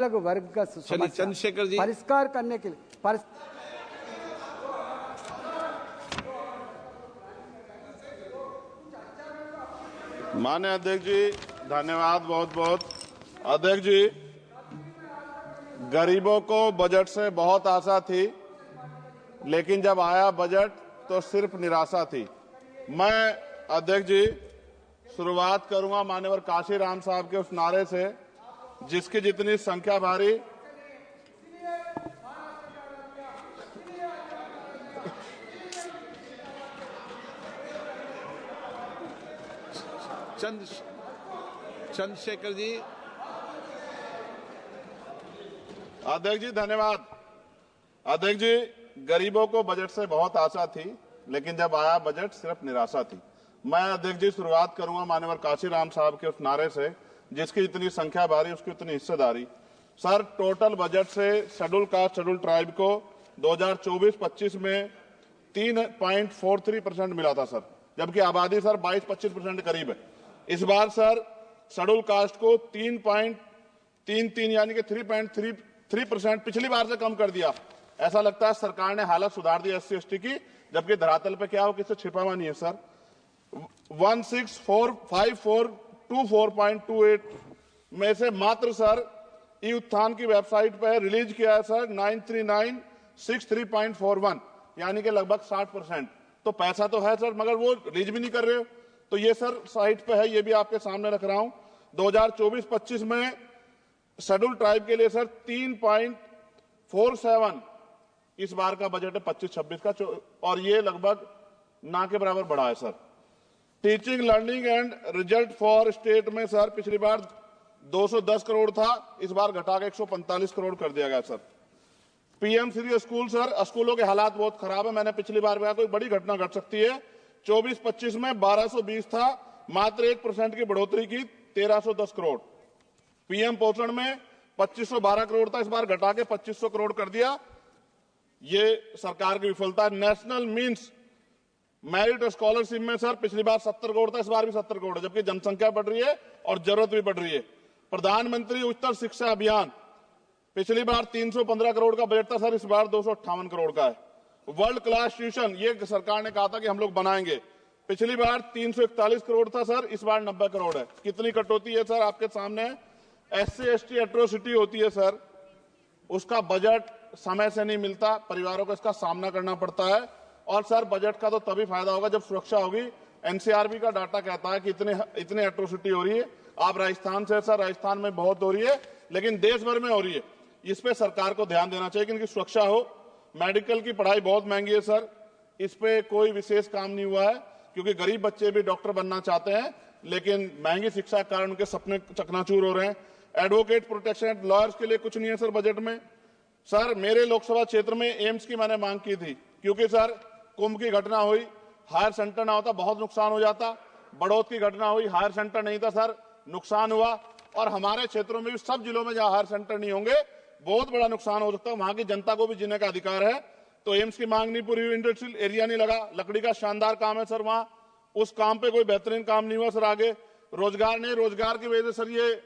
अलग वर्ग का चंद्रशेखर जी परिष्कार करने के लिए माननीय अध्यक्ष जी धन्यवाद बहुत बहुत। अध्यक्ष जी, गरीबों को बजट से बहुत आशा थी, लेकिन जब आया बजट तो सिर्फ निराशा थी। मैं अध्यक्ष जी शुरुआत करूंगा माननीय काशीराम साहब के उस नारे से, जिसकी जितनी संख्या भारी चंद्रशेखर जी। अध्यक्ष जी धन्यवाद। अध्यक्ष जी, गरीबों को बजट से बहुत आशा थी, लेकिन जब आया बजट सिर्फ निराशा थी। मैं अध्यक्ष जी शुरुआत करूंगा माननीय काशीराम साहब के उस नारे से, जिसकी जितनी संख्या भारी उसकी उतनी हिस्सेदारी। सर, टोटल बजट से शेड्यूल कास्ट शेड्यूल ट्राइब को 2024-25 में 3.43% मिला था सर, जबकि आबादी सर 22-25% करीब है। इस बार सर शेड्यूल कास्ट को 3.33 यानी कि 3.33% पिछली बार से कम कर दिया। ऐसा लगता है सरकार ने हालत सुधार दी SC/ST की, जबकि धरातल पे क्या हो किससे छिपा हुआ नहीं है सर। 1645424.28 में से मात्र सर ई उत्थान की वेबसाइट पर रिलीज किया है सर 93963.41 यानी कि लगभग 60%। तो पैसा तो है सर, मगर वो रिलीज भी नहीं कर रहे हो। तो ये सर साइट पे है, ये भी आपके सामने रख रहा हूं। 2024-25 में शेड्यूल ट्राइब के लिए सर 3.47 इस बार का बजट है 25-26 का, और ये लगभग ना के बराबर बढ़ा है sir. Teaching learning and result for state में सर पिछली बार 210 करोड़ था, इस बार घटा के 145 करोड़ कर दिया गया sir. PM Shri school sir, स्कूलों के हालात बहुत खराब है। मैंने पिछली बार कहा कोई बड़ी घटना घट सकती है। 24-25 में 1220 था, मात्र 1% की बढ़ोतरी की 1310 करोड़। PM पोषण में 2512 करोड़ था, इस बार घटा के 2500 करोड़ कर दिया। ये सरकार की विफलता है। नेशनल मीन्स मेरिट स्कॉलरशिप में सर पिछली बार 70 करोड़ था, इस बार भी 70 करोड़ है, जबकि जनसंख्या बढ़ रही है और जरूरत भी बढ़ रही है। प्रधानमंत्री उच्चतर शिक्षा अभियान पिछली बार 315 करोड़ का बजट था सर, इस बार 258 करोड़ का है। वर्ल्ड क्लास ट्यूशन ये सरकार ने कहा था कि हम लोग बनाएंगे, पिछली बार 341 करोड़ था सर, इस बार 90 करोड़ है। कितनी कटौती है सर आपके सामने। SC/ST एट्रोसिटी होती है सर, उसका बजट समय से नहीं मिलता, परिवारों को इसका सामना करना पड़ता है। और सर बजट का तो तभी फायदा होगा जब सुरक्षा होगी। NCRB का डाटा कहता है कि इतने एट्रोसिटी हो रही है। आप राजस्थान से सर, राजस्थान में बहुत हो रही है, लेकिन देश भर में हो रही है। इस पे सरकार को ध्यान देना चाहिए कि इनकी सुरक्षा हो। मेडिकल की पढ़ाई बहुत महंगी है सर, इस पे कोई विशेष काम नहीं हुआ है, क्योंकि गरीब बच्चे भी डॉक्टर बनना चाहते हैं, लेकिन महंगी शिक्षा के कारण उनके सपने चकनाचूर हो रहे हैं। एडवोकेट प्रोटेक्शन लॉयर्स के लिए कुछ नहीं है सर बजट में। सर मेरे लोकसभा क्षेत्र में एम्स की मैंने मांग की थी, क्योंकि सर कुंभ की घटना हुई, हायर सेंटर ना होता बहुत नुकसान हो जाता। बड़ौद की घटना हुई, हायर सेंटर नहीं था सर, नुकसान हुआ। और हमारे क्षेत्रों में भी सब जिलों में जहां हायर सेंटर नहीं होंगे बहुत बड़ा नुकसान हो सकता है। वहां की जनता को भी जीने का अधिकार है। तो एम्स की मांग नहीं पूरी हुई, इंडस्ट्रियल एरिया नहीं लगा। लकड़ी का शानदार काम है सर वहां, उस काम पे कोई बेहतरीन काम नहीं हुआ सर। आगे रोजगार नहीं, रोजगार की वजह से सर ये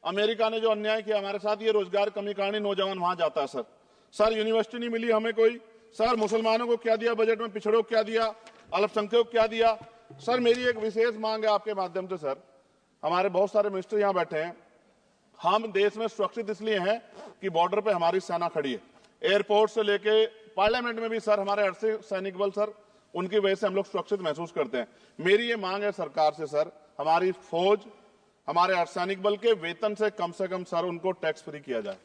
अमेरिका ने जो अन्याय किया हमारे साथ, ये रोजगार कमी कारण नौजवान वहां जाता है सर। सर यूनिवर्सिटी नहीं मिली हमें कोई। सर मुसलमानों को क्या दिया बजट में, पिछड़ों को क्या दिया, अल्पसंख्यकों को क्या दिया। सर मेरी एक विशेष मांग है आपके माध्यम से सर, हमारे बहुत सारे मिनिस्टर यहाँ बैठे हैं। हम देश में सुरक्षित इसलिए हैं कि बॉर्डर पे हमारी सेना खड़ी है। एयरपोर्ट से लेके पार्लियामेंट में भी सर हमारे अर्धसैनिक सैनिक बल सर, उनकी वजह से हम लोग सुरक्षित महसूस करते हैं। मेरी ये मांग है सरकार से सर, हमारी फौज, हमारे अर्धसैनिक बल के वेतन से कम सर उनको टैक्स फ्री किया जाए।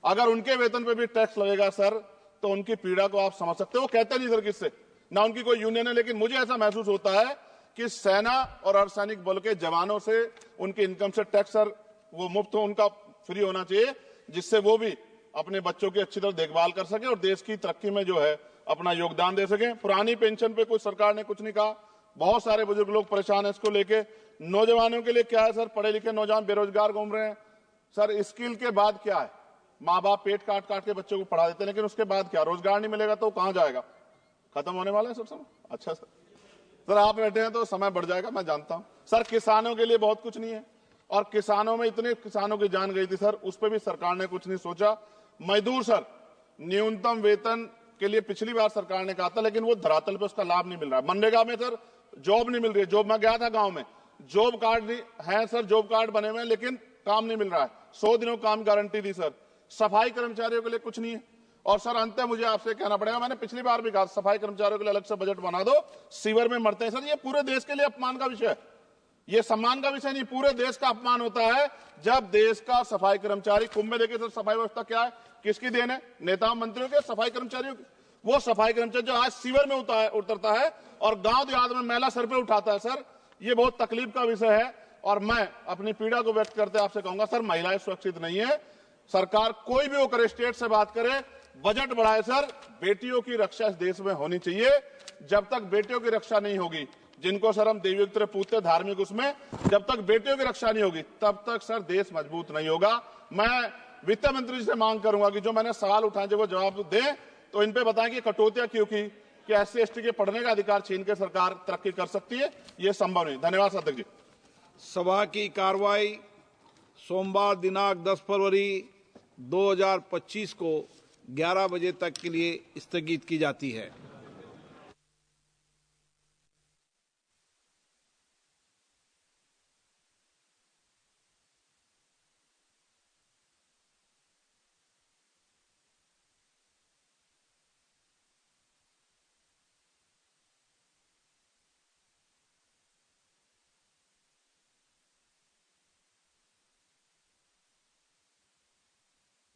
अगर उनके वेतन पे भी टैक्स लगेगा सर, तो उनकी पीड़ा को आप समझ सकते हो। वो कहते नहीं सर किससे, ना उनकी कोई यूनियन है, लेकिन मुझे ऐसा महसूस होता है कि सेना और अर्धसैनिक बल के जवानों से उनकी इनकम से टैक्स सर वो मुफ्त हो, उनका फ्री होना चाहिए, जिससे वो भी अपने बच्चों की अच्छी तरह देखभाल कर सके और देश की तरक्की में जो है अपना योगदान दे सके। पुरानी पेंशन पे कोई सरकार ने कुछ नहीं कहा, बहुत सारे बुजुर्ग लोग परेशान है इसको लेके। नौजवानों के लिए क्या है सर, पढ़े लिखे नौजवान बेरोजगार घूम रहे हैं सर। स्किल के बाद क्या है, माँ बाप पेट काट काट के बच्चों को पढ़ा देते हैं, लेकिन उसके बाद क्या, रोजगार नहीं मिलेगा तो कहां जाएगा, खत्म होने वाला है सर समय। अच्छा सर आप बैठे हैं तो समय बढ़ जाएगा, मैं जानता हूं सर। किसानों के लिए बहुत कुछ नहीं है, और किसानों में इतने किसानों की जान गई थी सर, उस पर भी सरकार ने कुछ नहीं सोचा। मजदूर सर, न्यूनतम वेतन के लिए पिछली बार सरकार ने कहा था, लेकिन वो धरातल पे उसका लाभ नहीं मिल रहा है। मनरेगा में सर जॉब नहीं मिल रही है। जॉब, मैं गया था गांव में, जॉब कार्ड है सर, जॉब कार्ड बने हुए हैं, लेकिन काम नहीं मिल रहा है। 100 दिनों काम गारंटी दी सर। सफाई कर्मचारियों के लिए कुछ नहीं है। और सर अंत मुझे आपसे कहना पड़ेगा, मैंने पिछली बार भी कहा, सफाई कर्मचारियों के लिए अलग से बजट बना दो, सीवर में मरते हैं सर। ये पूरे देश के लिए अपमान का विषय है, ये सम्मान का विषय नहीं, पूरे देश का अपमान होता है जब देश का सफाई कर्मचारी, कुंभ में देखिए सर सफाई व्यवस्था क्या है, किसकी देन है, नेता मंत्रियों के, सफाई कर्मचारियों की। वो सफाई कर्मचारी जो आज सीवर में उतरता है और गांव देहात में मैला सर पे उठाता है सर, ये बहुत तकलीफ का विषय है। और मैं अपनी पीड़ा को व्यक्त करते आपसे कहूंगा सर, महिलाएं सुरक्षित नहीं है। सरकार कोई भी वो करे, स्टेट से बात करे, बजट बढ़ाए सर। बेटियों की रक्षा इस देश में होनी चाहिए। जब तक बेटियों की रक्षा नहीं होगी, जिनको सर हम देवी उत्तर पूछते धार्मिक, उसमें जब तक बेटियों की रक्षा नहीं होगी तब तक सर देश मजबूत नहीं होगा। मैं वित्त मंत्री जी से मांग करूंगा कि जो मैंने सवाल उठाए जब वो जवाब दें तो इन पे बताएं कि कटौतियां क्यों की, कि SC/ST के पढ़ने का अधिकार छीन के सरकार तरक्की कर सकती है, ये संभव नहीं। धन्यवाद अध्यक्ष जी। सभा की कार्रवाई सोमवार दिनांक 10 फरवरी 2025 को 11 बजे तक के लिए स्थगित की जाती है।